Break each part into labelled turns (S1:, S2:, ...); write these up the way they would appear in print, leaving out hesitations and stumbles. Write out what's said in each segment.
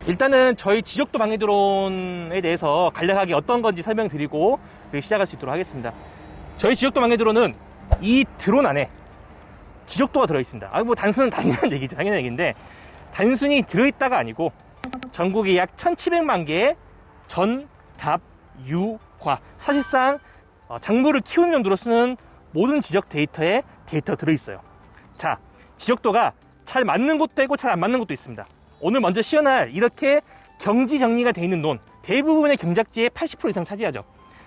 S1: 일단은 저희 지적도 방해 드론에 대해서 간략하게 어떤 건지 설명드리고 시작할 수 있도록 하겠습니다. 저희 지적도 방해 드론은 이 드론 안에 지적도가 들어있습니다. 뭐 당연한 얘기죠. 당연한 얘기인데, 단순히 들어있다가 아니고 전국에 약 1700만 개의 전, 답, 유, 과, 사실상 작물을 키우는 용도로 쓰는 모든 지적 데이터에 데이터가 들어있어요. 자, 지적도가 잘 맞는 것도 있고 잘 안 맞는 것도 있습니다. 오늘 먼저 시연할 이렇게 경지 정리가 되어 있는 논, 대부분의 경작지의 80% 이상 차지하죠.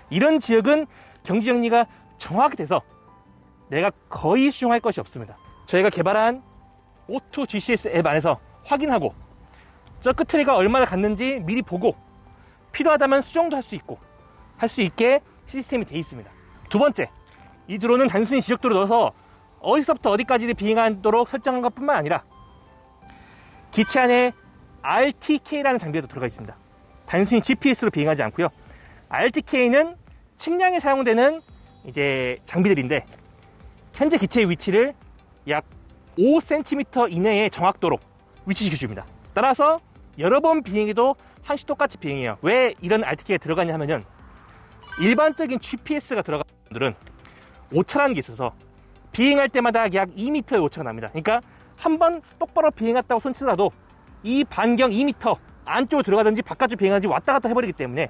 S1: 이런 지역은 경지 정리가 정확히 돼서 내가 거의 수정할 것이 없습니다. 저희가 개발한 오토 GCS 앱 안에서 확인하고, 저 끝트리가 얼마나 갔는지 미리 보고, 필요하다면 수정도 할 수 있고, 할 수 있게 시스템이 되어 있습니다. 두 번째, 이 드론은 단순히 지적도를 넣어서 어디서부터 어디까지를 비행하도록 설정한 것 뿐만 아니라 기체 안에 RTK라는 장비가 들어가 있습니다. 단순히 GPS로 비행하지 않고요. RTK는 측량에 사용되는 이제 장비들인데, 현재 기체의 위치를 약 5cm 이내의 정확도로 위치시켜줍니다. 따라서 여러 번 비행해도 항시 똑같이 비행해요. 왜 이런 RTK가 들어가냐 하면은, 일반적인 GPS가 들어간 분들은 오차라는 게 있어서 비행할 때마다 약 2m의 오차가 납니다. 그러니까 한번 똑바로 비행했다고 손치더라도 이 반경 2m 안쪽으로 들어가든지 바깥으로 비행하든지 왔다 갔다 해버리기 때문에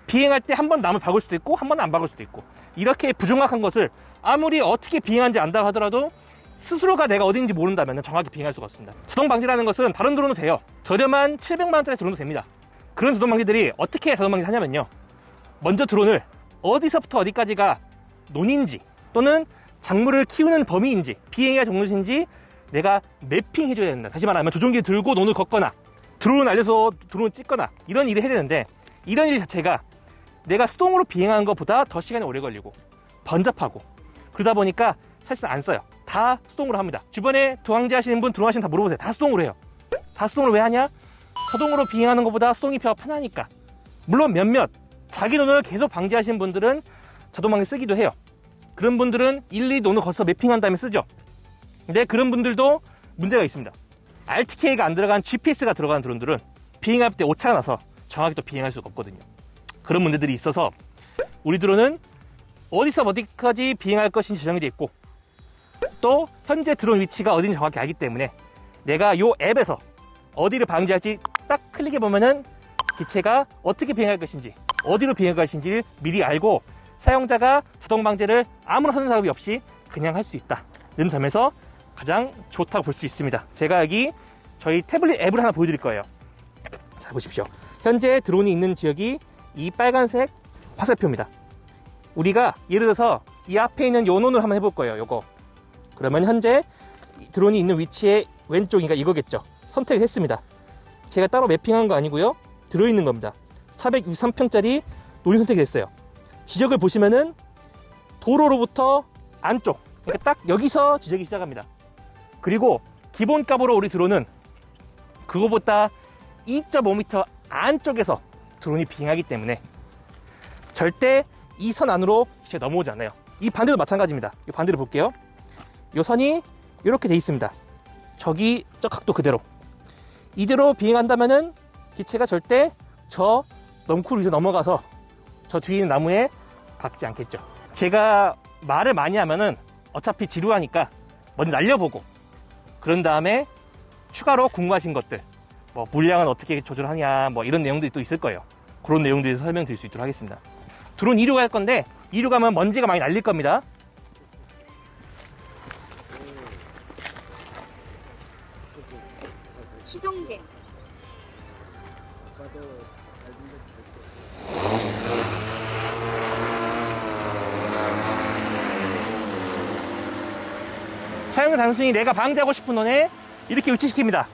S1: 비행할 때 한 번 남을 박을 수도 있고 한 번 안 박을 수도 있고, 이렇게 부정확한 것을 아무리 어떻게 비행하는지 안다고 하더라도 스스로가 내가 어딘지 모른다면 정확히 비행할 수가 없습니다. 자동 방지라는 것은 다른 드론도 돼요. 저렴한 700만원짜리 드론도 됩니다. 그런 자동 방지들이 어떻게 자동 방지 하냐면요, 먼저 드론을 어디서부터 어디까지가 논인지 또는 작물을 키우는 범위인지 비행해야 정도인지 내가 매핑 해줘야 된다. 다시 말하면 조종기 들고 논을 걷거나 드론을 날려서 드론을 찍거나 이런 일을 해야 되는데, 이런 일 자체가 내가 수동으로 비행하는 것보다 더 시간이 오래 걸리고 번잡하고, 그러다 보니까 사실상 안 써요. 다 수동으로 합니다. 주변에 도항지 하시는 분, 드론 하시는 분 다 물어보세요. 다 수동으로 해요. 다 수동으로 왜 하냐? 자동으로 비행하는 것보다 수동이 편하니까. 물론 몇몇 자기 논을 계속 방지하시는 분들은 자동 방지 쓰기도 해요. 그런 분들은 일일이 논을 거쳐서 매핑한 다음에 쓰죠. 근데 그런 분들도 문제가 있습니다. RTK가 안 들어간 GPS가 들어간 드론들은 비행할 때 오차가 나서 정확히 또 비행할 수가 없거든요. 그런 문제들이 있어서 우리 드론은 어디서 어디까지 비행할 것인지 지정이 되어 있고, 또 현재 드론 위치가 어딘지 정확히 알기 때문에 내가 이 앱에서 어디를 방지할지 딱 클릭해 보면은 기체가 어떻게 비행할 것인지, 어디로 비행할 것인지를 미리 알고 사용자가 자동 방지를 아무런 선행 작업이 없이 그냥 할 수 있다. 이런 점에서 가장 좋다고 볼 수 있습니다. 제가 여기 저희 태블릿 앱을 하나 보여드릴 거예요. 자, 보십시오. 현재 드론이 있는 지역이 이 빨간색 화살표입니다. 우리가 예를 들어서 이 앞에 있는 요 논을 한번 해볼 거예요. 요거. 그러면 현재 드론이 있는 위치의 왼쪽이니까 이거겠죠. 선택을 했습니다. 제가 따로 매핑한 거 아니고요. 들어있는 겁니다. 463평짜리 논이 선택이 됐어요. 지적을 보시면은 도로로부터 안쪽, 그러니까 딱 여기서 지적이 시작합니다. 그리고 기본값으로 우리 드론은 그거보다 2.5m 안쪽에서 드론이 비행하기 때문에 절대 이 선 안으로 기체가 넘어오지 않아요. 이 반대도 마찬가지입니다. 이 반대로 볼게요. 이 선이 이렇게 돼 있습니다. 저기 저 각도 그대로. 이대로 비행한다면은 기체가 절대 저 넝쿨 위에서 넘어가서 저 뒤에 있는 나무에 박지 않겠죠. 제가 말을 많이 하면은 어차피 지루하니까 먼저 날려보고, 그런 다음에 추가로 궁금하신 것들, 뭐 물량은 어떻게 조절하냐, 뭐 이런 내용들이 또 있을 거예요. 그런 내용들에서 설명드릴 수 있도록 하겠습니다. 드론 2류 갈 건데 2류 가면 먼지가 많이 날릴 겁니다.
S2: 시동등.
S1: 사용은 단순히 내가 방지하고 싶은 논에 이렇게 위치시킵니다.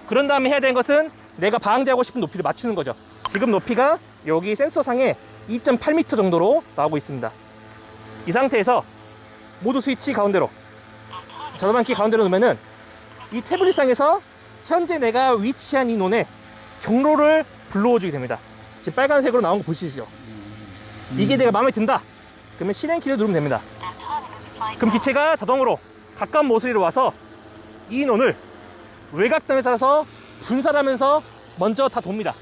S1: 그런 다음에 해야 되는 것은 내가 방지하고 싶은 높이를 맞추는 거죠. 지금 높이가 여기 센서상에 2.8m 정도로 나오고 있습니다. 이 상태에서 모두 스위치 가운데로, 자동방지 가운데로 놓으면은 이 태블릿상에서 현재 내가 위치한 이 논에 경로를 불러주게 됩니다. 지금 빨간색으로 나온 거 보시죠. 이게 내가 마음에 든다. 그러면 실행 키를 누르면 됩니다. 그럼 기체가 자동으로 가까운 모서리로 와서 이 인원을 외곽등에 따라서 분산하면서 먼저 다 돕니다.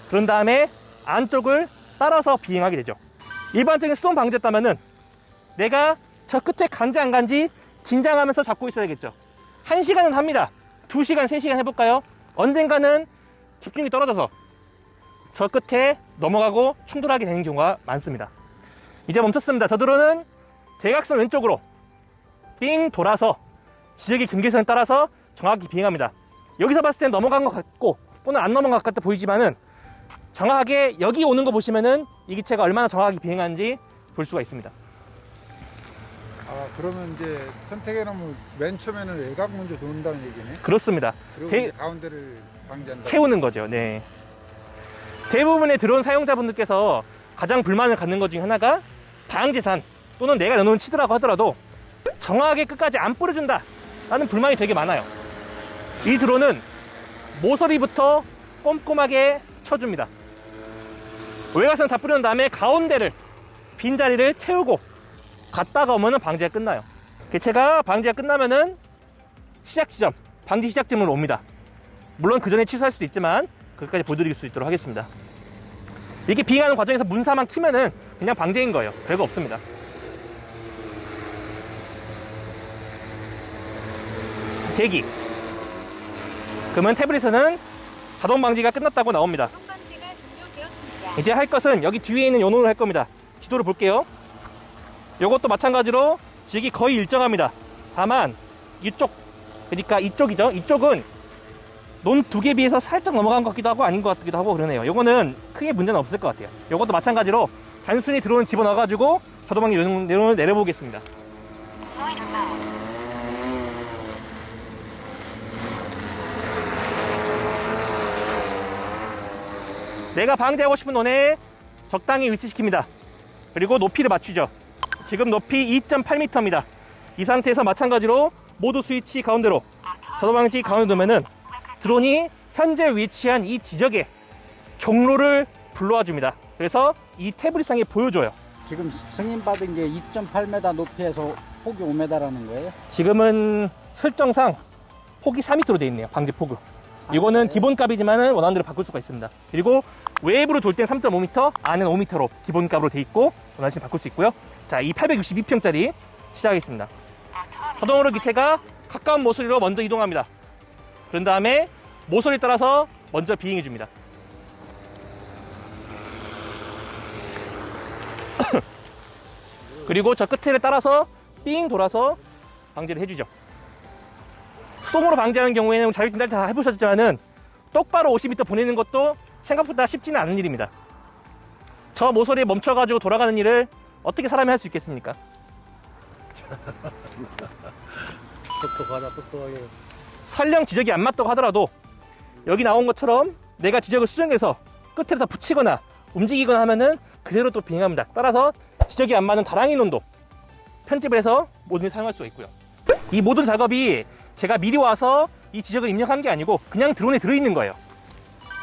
S1: 그런 다음에 안쪽을 따라서 비행하게 되죠. 일반적인 수동 방지였다면은 내가 저 끝에 간지 안 간지 긴장하면서 잡고 있어야겠죠. 1시간은 합니다. 2시간, 3시간 해볼까요? 언젠가는 집중이 떨어져서 저 끝에 넘어가고 충돌하게 되는 경우가 많습니다. 이제 멈췄습니다. 저 드론은 대각선 왼쪽으로 삥 돌아서 지역의 경계선에 따라서 정확히 비행합니다. 여기서 봤을 땐 넘어간 것 같고 또는 안 넘어간 것 같아 보이지만은 정확하게 여기 오는 거 보시면은 이 기체가 얼마나 정확하게 비행하는지 볼 수가 있습니다.
S2: 아, 그러면 이제 선택해놓으면 맨 처음에는 외곽 먼저 도는다는 얘기네?
S1: 그렇습니다.
S2: 그리고 이제 가운데를 방지한다.
S1: 채우는 거죠. 네. 대부분의 드론 사용자분들께서 가장 불만을 갖는 것 중에 하나가 방재단 또는 내가 넣어놓은 치드라고 하더라도 정확하게 끝까지 안 뿌려준다 라는 불만이 되게 많아요. 이 드론은 모서리부터 꼼꼼하게 쳐줍니다. 외곽선 다 뿌린 다음에 가운데를 빈자리를 채우고 갔다가 오면은 방지가 끝나요. 개체가 방지가 끝나면은 시작 지점, 방지 시작 지점으로 옵니다. 물론 그 전에 취소할 수도 있지만 그것까지 보여드릴 수 있도록 하겠습니다. 이렇게 비행하는 과정에서 문사만 키면은 그냥 방제인 거예요. 별거 없습니다. 대기. 그러면 태블릿에는 자동 방지가 끝났다고 나옵니다.
S3: 방지가 종료되었습니다.
S1: 이제 할 것은 여기 뒤에 있는 요놈을 할 겁니다. 지도를 볼게요. 요것도 마찬가지로 지역이 거의 일정합니다. 다만 이쪽, 그러니까 이쪽이죠. 이쪽은 논 두 개 비해서 살짝 넘어간 것 같기도 하고 아닌 것 같기도 하고 그러네요. 요거는 크게 문제는 없을 것 같아요. 요것도 마찬가지로 단순히 드론을 집어넣어가지고 자동방지 요놈을 내려보겠습니다. 내가 방지하고 싶은 논에 적당히 위치시킵니다. 그리고 높이를 맞추죠. 지금 높이 2.8m입니다. 이 상태에서 마찬가지로 모두 스위치 가운데로 자동방지 가운데 두면은 드론이 현재 위치한 이 지역에 경로를 불러와 줍니다. 그래서 이 태블릿상에 보여줘요.
S4: 지금 승인받은 게 2.8m 높이에서 폭이 5m라는 거예요?
S1: 지금은 설정상 폭이 4m로 되어 있네요. 방지 폭은. 이거는 기본값이지만 원하는 대로 바꿀 수가 있습니다. 그리고 외부로 돌 땐 3.5m, 안은 5m로 기본값으로 되어 있고 원하시면 바꿀 수 있고요. 자, 이 862평짜리 시작하겠습니다. 자동으로 기체가 가까운 모서리로 먼저 이동합니다. 그런 다음에 모서리 따라서 먼저 비행해 줍니다. 그리고 저 끝을 따라서 삥 돌아서 방지를 해주죠. 수동으로 방지하는 경우에는 자격증 다 해보셨지만은 똑바로 50m 보내는 것도 생각보다 쉽지는 않은 일입니다. 저 모서리에 멈춰가지고 돌아가는 일을 어떻게 사람이 할 수 있겠습니까?
S2: 똑똑하다, 똑똑하게.
S1: 설령 지적이 안 맞다고 하더라도 여기 나온 것처럼 내가 지적을 수정해서 끝에 다 붙이거나 움직이거나 하면은 그대로 또 비행합니다. 따라서 지적이 안 맞는 다랑이 논도 편집을 해서 모든 사용할 수가 있고요. 이 모든 작업이 제가 미리 와서 이 지적을 입력한 게 아니고 그냥 드론에 들어있는 거예요.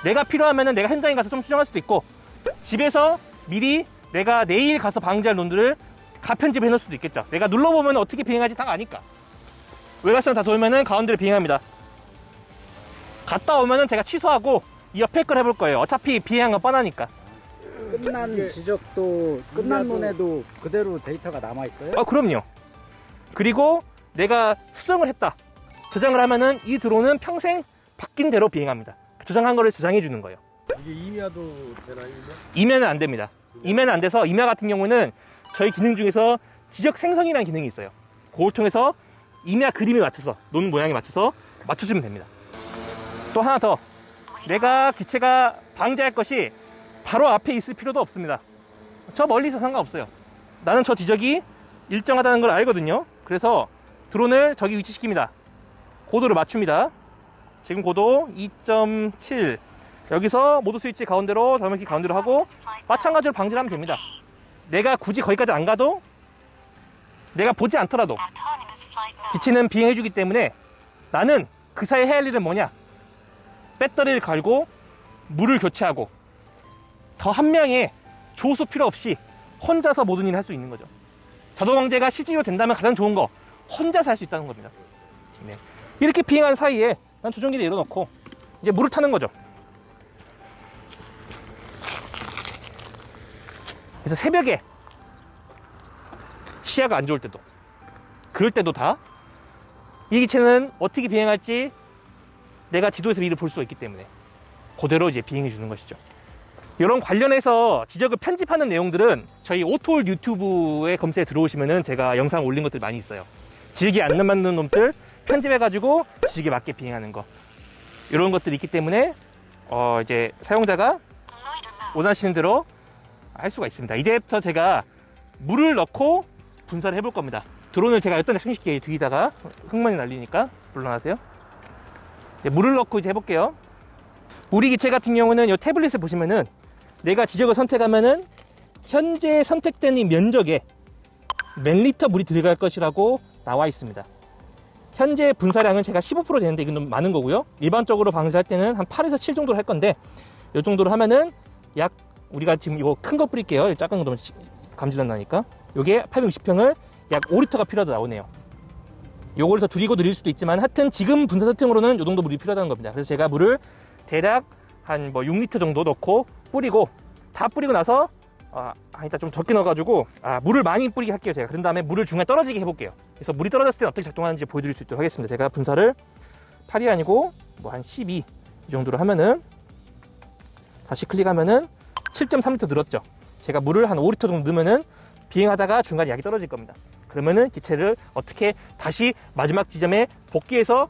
S1: 내가 필요하면은 내가 현장에 가서 좀 수정할 수도 있고 집에서 미리 내가 내일 가서 방지할 논들을 가편집해 놓을 수도 있겠죠. 내가 눌러보면 어떻게 비행하지 다 아니까. 외곽선 다 돌면은 가운데를 비행합니다. 갔다 오면은 제가 취소하고 이 옆에 걸 해볼 거예요. 어차피 비행한 건 뻔하니까.
S4: 끝난 지적도 끝난 논에도 그대로 데이터가 남아있어요?
S1: 그럼요. 그리고 내가 수정을 했다. 저장을 하면은 이 드론은 평생 바뀐 대로 비행합니다. 저장한 거를 저장해 주는 거예요.
S2: 이게 임야도 되나, 임야?
S1: 임야는 안 됩니다. 임야는 안 돼서 임야 같은 경우는 저희 기능 중에서 지적 생성이라는 기능이 있어요. 그걸 통해서 임야 그림에 맞춰서 논 모양에 맞춰서 맞춰주면 됩니다. 또 하나 더, 내가 기체가 방지할 것이 바로 앞에 있을 필요도 없습니다. 저 멀리서 상관없어요. 나는 저 지적이 일정하다는 걸 알거든요. 그래서 드론을 저기 위치시킵니다. 고도를 맞춥니다. 지금 고도 2.7. 여기서 모두 스위치 가운데로 자동키 가운데로 하고 마찬가지로 방지를 하면 됩니다. 내가 굳이 거기까지 안 가도 내가 보지 않더라도 기체는 비행해주기 때문에 나는 그 사이에 해야 할 일은 뭐냐? 배터리를 갈고 물을 교체하고 더 한 명의 조수 필요 없이 혼자서 모든 일을 할 수 있는 거죠. 자동 방제가 실제로 된다면 가장 좋은 거, 혼자서 할 수 있다는 겁니다. 네. 이렇게 비행한 사이에 난 조종기를 내려놓고 이제 물을 타는 거죠. 그래서 새벽에 시야가 안 좋을 때도, 그럴 때도 다 이 기체는 어떻게 비행할지 내가 지도에서 미리 볼 수가 있기 때문에 그대로 이제 비행해 주는 것이죠. 이런 관련해서 지적을 편집하는 내용들은 저희 오토홀 유튜브에 검색에 들어오시면은 제가 영상 올린 것들 많이 있어요. 지르기 안 맞는 놈들 편집해가지고 지르기 맞게 비행하는 거, 이런 것들이 있기 때문에 이제 사용자가 원하시는 대로 할 수가 있습니다. 이제부터 제가 물을 넣고 분사를 해볼 겁니다. 드론을 제가 어떤 충식기에 뒤에다가 흙만이 날리니까 물러나세요. 물을 넣고 이제 해볼게요. 우리 기체 같은 경우는 이 태블릿을 보시면은 내가 지적을 선택하면은 현재 선택된 이 면적에 몇 리터 물이 들어갈 것이라고 나와 있습니다. 현재 분사량은 제가 15% 되는데 이건 좀 많은 거고요. 일반적으로 방사할 때는 한 8에서 7 정도로 할 건데 이 정도로 하면은 약, 우리가 지금 이거 큰 거 뿌릴게요. 작은 거 감지된다니까. 요게 860평을 약 5리터가 필요하다 나오네요. 요걸 더 줄이고 늘릴 수도 있지만 하여튼 지금 분사 세팅으로는 요 정도 물이 필요하다는 겁니다. 그래서 제가 물을 대략 한 6리터 정도 넣고 뿌리고, 다 뿌리고 나서 일단 좀 적게 넣어가지고 물을 많이 뿌리게 할게요. 제가 그런 다음에 물을 중간에 떨어지게 해볼게요. 그래서 물이 떨어졌을 때 어떻게 작동하는지 보여드릴 수 있도록 하겠습니다. 제가 분사를 8이 아니고 한 12 이 정도로 하면은, 다시 클릭하면은 7.3리터 늘었죠. 제가 물을 한 5리터 정도 넣으면은 비행하다가 중간에 약이 떨어질 겁니다. 그러면은 기체를 어떻게 다시 마지막 지점에 복귀해서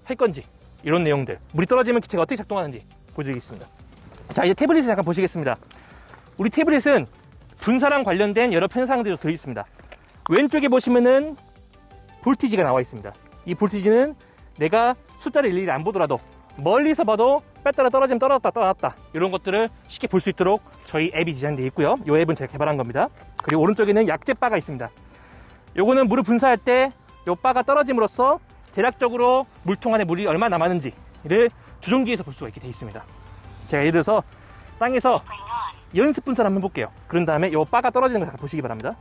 S1: 할 건지, 이런 내용들, 물이 떨어지면 기체가 어떻게 작동하는지 보여드리겠습니다. 자, 이제 태블릿을 잠깐 보시겠습니다. 우리 태블릿은 분사랑 관련된 여러 편상들이 들어있습니다. 왼쪽에 보시면은 볼티지가 나와 있습니다. 이 볼티지는 내가 숫자를 일일이 안 보더라도 멀리서 봐도 빼따라 떨어지면 떨어졌다 이런 것들을 쉽게 볼 수 있도록 저희 앱이 디자인되어 있고요. 이 앱은 제가 개발한 겁니다. 그리고 오른쪽에는 약재 바가 있습니다. 요거는 물을 분사할 때 요 바가 떨어짐으로써 대략적으로 물통 안에 물이 얼마 남았는지를 조종기에서 볼 수가 있게 되어 있습니다. 제가 예를 들어서 땅에서 연습 분사를 한번 해볼게요. 그런 다음에 요 바가 떨어지는 걸 잠깐 보시기 바랍니다.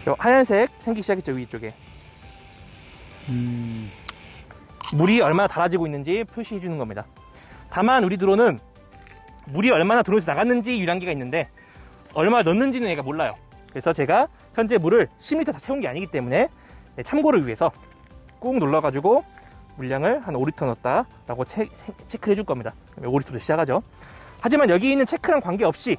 S1: 요 하얀색 생기기 시작했죠, 위쪽에. 물이 얼마나 달아지고 있는지 표시해 주는 겁니다. 다만 우리 드론은 물이 얼마나 드론에서 나갔는지 유량기가 있는데 얼마 넣는지는 얘가 몰라요. 그래서 제가 현재 물을 10리터 다 채운 게 아니기 때문에 참고를 위해서 꾹 눌러가지고 물량을 한 5리터 넣었다라고 체크를 해줄 겁니다. 5리터로 시작하죠. 하지만 여기 있는 체크랑 관계없이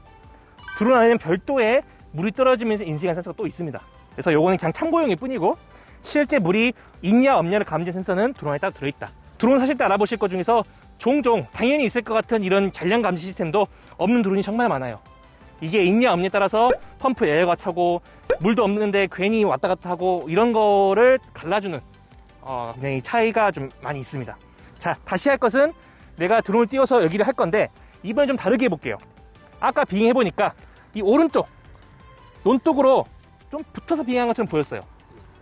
S1: 드론 안에는 별도의 물이 떨어지면서 인식한 센서가 또 있습니다. 그래서 요거는 그냥 참고용일 뿐이고, 실제 물이 있냐 없냐를 감지하는 센서는 드론 안에 따로 들어있다. 드론 사실 때 알아보실 것 중에서 종종 당연히 있을 것 같은 이런 잔량 감지 시스템도 없는 드론이 정말 많아요. 이게 있냐 없냐에 따라서 펌프 에어가 차고 물도 없는데 괜히 왔다 갔다 하고 이런 거를 갈라주는 굉장히 차이가 좀 많이 있습니다. 자, 다시 할 것은 내가 드론을 띄워서 여기를 할 건데 이번엔 좀 다르게 해볼게요. 아까 비행해보니까 이 오른쪽 논쪽으로 좀 붙어서 비행한 것처럼 보였어요.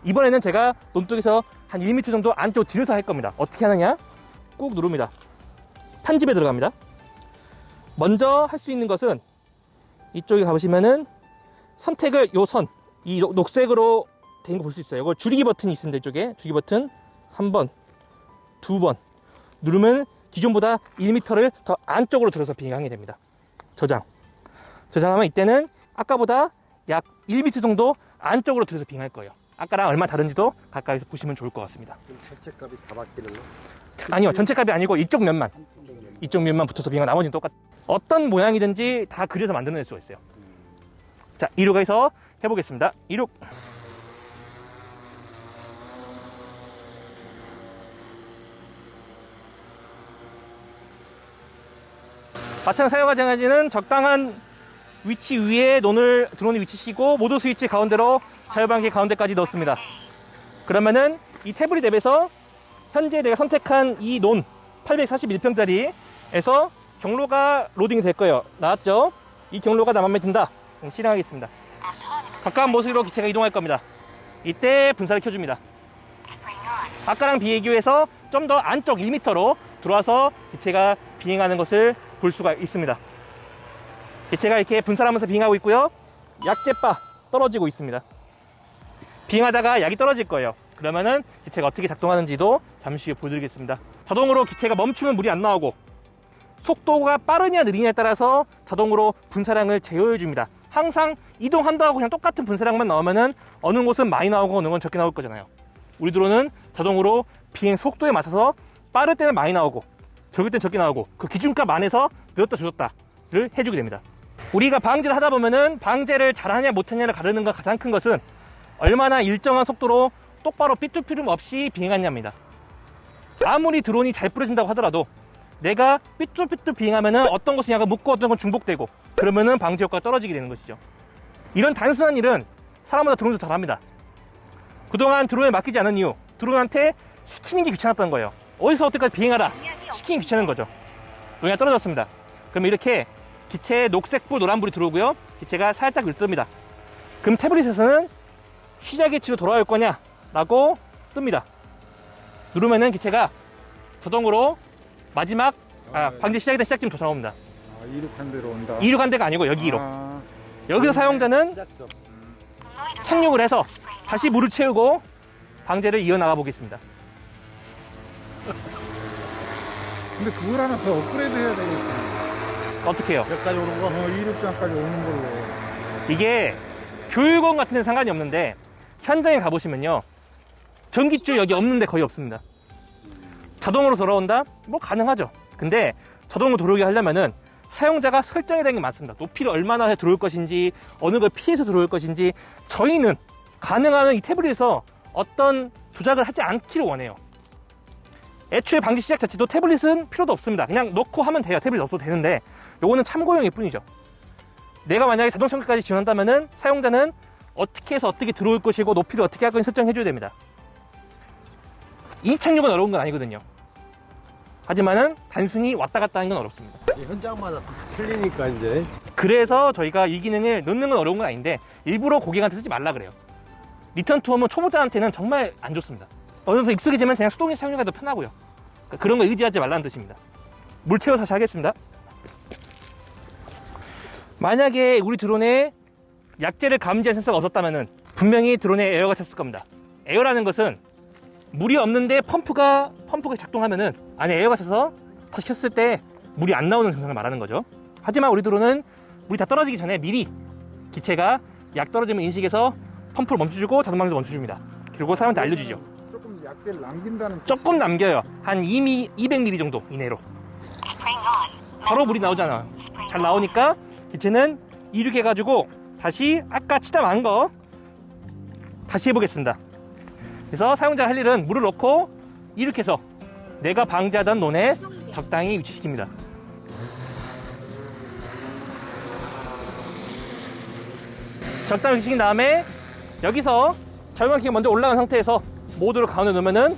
S1: 이번에는 제가 논쪽에서 한 1m 정도 안쪽으로 들여서 할 겁니다. 어떻게 하느냐? 꾹 누릅니다. 편집에 들어갑니다. 먼저 할 수 있는 것은 이쪽에 가보시면은 선택을 요 선, 이 녹색으로 된 거 볼 수 있어요. 이거 줄이기 버튼이 있습니다. 이쪽에 줄이기 버튼 한 번, 두 번 누르면 기존보다 1m를 더 안쪽으로 들어서 비행하게 됩니다. 저장하면 이때는 아까보다 약 1m 정도 안쪽으로 들어서 비행할 거예요. 아까랑 얼마 다른지도 가까이서 보시면 좋을 것 같습니다.
S2: 그럼 전체값이 다 바뀌는 거?
S1: 아니요, 전체 값이 아니고 이쪽 면만 붙어서 비행하고 나머지는 똑같. 어떤 모양이든지 다 그려서 만들어낼 수가 있어요. 자, 이륙해서 해보겠습니다. 이륙. 마찬가지 사용하자는 적당한 위치 위에 드론이 위치시고 모드 스위치 가운데로 자율방개 가운데까지 넣습니다. 그러면은 이 태블릿 앱에서 현재 내가 선택한 이 논 841평짜리에서 경로가 로딩이 될 거예요. 나왔죠? 이 경로가 나 마음에 든다. 실행하겠습니다. 가까운 모습으로 기체가 이동할 겁니다. 이때 분사를 켜줍니다. 아까랑 비교해서 좀 더 안쪽 1m로 들어와서 기체가 비행하는 것을 볼 수가 있습니다. 기체가 이렇게 분사하면서 비행하고 있고요. 약재바 떨어지고 있습니다. 비행하다가 약이 떨어질 거예요. 그러면은 기체가 어떻게 작동하는지도 잠시 후에 보여드리겠습니다. 자동으로 기체가 멈추면 물이 안 나오고 속도가 빠르냐 느리냐에 따라서 자동으로 분사량을 제어해 줍니다. 항상 이동한다고 그냥 똑같은 분사량만 나오면은 어느 곳은 많이 나오고 어느 곳은 적게 나올 거잖아요. 우리 드론은 자동으로 비행 속도에 맞춰서 빠를 때는 많이 나오고 적을 때는 적게 나오고 그 기준값 안에서 늘었다 줄었다를 해주게 됩니다. 우리가 방제를 하다 보면은 방제를 잘하냐 못하냐를 가르는 건 가장 큰 것은 얼마나 일정한 속도로 똑바로 삐뚤피름 없이 비행하냐입니다. 아무리 드론이 잘 뿌려진다고 하더라도 내가 삐뚤삐뚤 비행하면은 어떤 것은 약간 묻고 어떤 건 중복되고 그러면은 방제 효과가 떨어지게 되는 것이죠. 이런 단순한 일은 사람보다 드론도 잘합니다. 그동안 드론에 맡기지 않은 이유, 드론한테 시키는 게 귀찮았던 거예요. 어디서 어디까지 비행하라 시키는 게 귀찮은 거죠. 용량이 떨어졌습니다. 그럼 이렇게 기체에 녹색불, 노란불이 들어오고요. 기체가 살짝 뜰니다. 그럼 태블릿에서는 시작 위치로 돌아올 거냐? 라고 뜹니다. 누르면은 기체가 자동으로 마지막 방제 시작이다 시작점 도착합니다.
S2: 이륙한 대로 온다.
S1: 이륙한 데가 아니고 여기로. 여기서 사용자는 착륙을 해서 다시 물을 채우고 방제를 이어나가 보겠습니다.
S2: 근데 그걸 하나 더 업그레이드 해야 되겠다.
S1: 어떻게 해요?
S5: 여기까지 오는 거?
S2: 이륙장까지 오는 걸로.
S1: 이게 교육원 같은 데는 상관이 없는데 현장에 가보시면요. 전기줄 여기 없는데 거의 없습니다. 자동으로 돌아온다? 뭐 가능하죠. 근데 자동으로 들어오게 하려면은 사용자가 설정해야 되는 게 많습니다. 높이를 얼마나 해 들어올 것인지, 어느 걸 피해서 들어올 것인지. 저희는 가능하면 이 태블릿에서 어떤 조작을 하지 않기를 원해요. 애초에 방지 시작 자체도 태블릿은 필요도 없습니다. 그냥 넣고 하면 돼요. 태블릿 없어도 되는데 요거는 참고용일 뿐이죠. 내가 만약에 자동 착륙까지 지원한다면은 사용자는 어떻게 해서 어떻게 들어올 것이고 높이를 어떻게 할 건지 설정해줘야 됩니다. 이 착륙은 어려운 건 아니거든요. 하지만은 단순히 왔다 갔다 하는 건 어렵습니다.
S5: 현장마다 다 틀리니까 이제.
S1: 그래서 저희가 이 기능을 넣는 건 어려운 건 아닌데 일부러 고객한테 쓰지 말라 그래요. 리턴 투어는 초보자한테는 정말 안 좋습니다. 어느 정도 익숙해지면 그냥 수동에서 착륙하기 더 편하고요. 그러니까 그런 거 의지하지 말라는 뜻입니다. 물 채워 다시 하겠습니다. 만약에 우리 드론에 약재를 감지한 센서가 없었다면 분명히 드론에 에어가 찼을 겁니다. 에어라는 것은 물이 없는데 펌프가 작동하면은 안에 에어가 차서 다시 켰을 때 물이 안 나오는 증상을 말하는 거죠. 하지만 우리 드론은 물이 다 떨어지기 전에 미리 기체가 약 떨어짐을 인식해서 펌프를 멈춰주고 자동방에서 멈춰줍니다. 그리고 사람한테 알려주죠.
S2: 조금 약재를 남긴다는.
S1: 조금 남겨요. 한 200ml 정도 이내로. 바로 물이 나오잖아. 잘 나오니까 기체는 이륙해가지고 다시 아까 치다 만 거 다시 해보겠습니다. 그래서 사용자가 할 일은 물을 넣고 이륙해서 내가 방지하던 논에 적당히 위치시킵니다. 적당히 위치시킨 다음에 여기서 절반키가 먼저 올라간 상태에서 모드를 가운데 놓으면은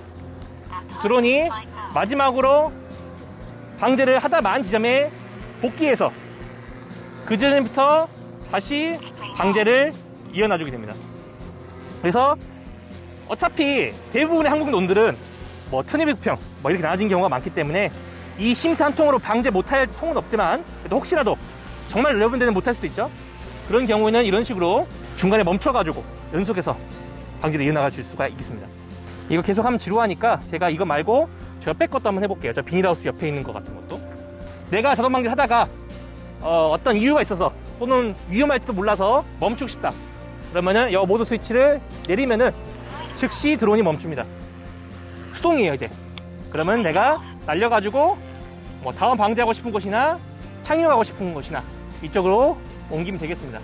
S1: 드론이 마지막으로 방제를 하다 만 지점에 복귀해서 그 지점부터 다시 방제를 이어놔주게 됩니다. 그래서 어차피 대부분의 한국 논들은 뭐 1200평 뭐 이렇게 나눠진 경우가 많기 때문에 이 쉼터 한 통으로 방제 못할 통은 없지만 그래도 혹시라도 정말 넓은 데는 못할 수도 있죠. 그런 경우에는 이런 식으로 중간에 멈춰가지고 연속해서 방제를 이어나가 줄 수가 있겠습니다. 이거 계속 하면 지루하니까 제가 이거 말고 저 옆에 것도 한번 해볼게요. 저 비닐하우스 옆에 있는 것 같은 것도. 내가 자동 방제를 하다가 어떤 이유가 있어서 또는 위험할지도 몰라서 멈추고 싶다. 그러면은 이 모드 스위치를 내리면은 즉시 드론이 멈춥니다. 수동이에요 이제. 그러면 내가 날려가지고 뭐 다음 방제하고 싶은 곳이나 착륙하고 싶은 곳이나 이쪽으로 옮기면 되겠습니다.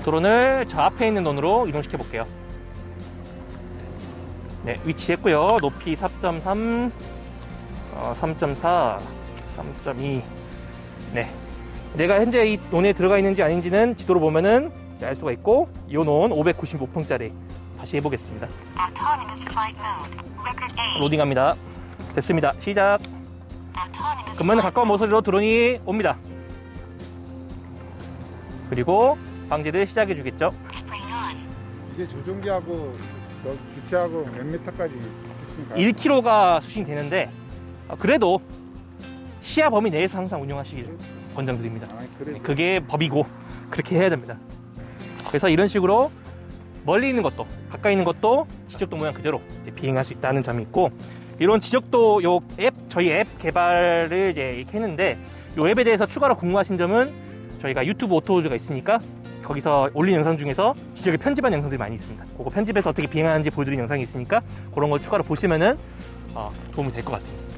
S1: 드론을 저 앞에 있는 논으로 이동시켜 볼게요. 네, 위치했고요. 높이 4.3, 3.4, 3.2. 네, 내가 현재 이 논에 들어가 있는지 아닌지는 지도로 보면은 알 수가 있고, 이 논 595평짜리 다시 해보겠습니다. 로딩합니다. 됐습니다. 시작. 그러면 가까운 모서리로 드론이 옵니다. 그리고 방제를 시작해 주겠죠.
S2: 이게 조종기하고 저 기체하고 몇 미터까지 수신가요?
S1: 1km가 수신되는데 그래도 시야 범위 내에서 항상 운영하시길 권장드립니다.
S2: 아, 그래.
S1: 그게 법이고 그렇게 해야 됩니다. 그래서 이런 식으로 멀리 있는 것도 가까이 있는 것도 지적도 모양 그대로 이제 비행할 수 있다는 점이 있고, 이런 지적도 요 앱, 저희 앱 개발을 이제 이렇게 했는데, 요 앱에 대해서 추가로 궁금하신 점은 저희가 유튜브 오토홀드가 있으니까 거기서 올린 영상 중에서 지적을 편집한 영상들이 많이 있습니다. 그거 편집해서 어떻게 비행하는지 보여드린 영상이 있으니까 그런 걸 추가로 보시면은 도움이 될 것 같습니다.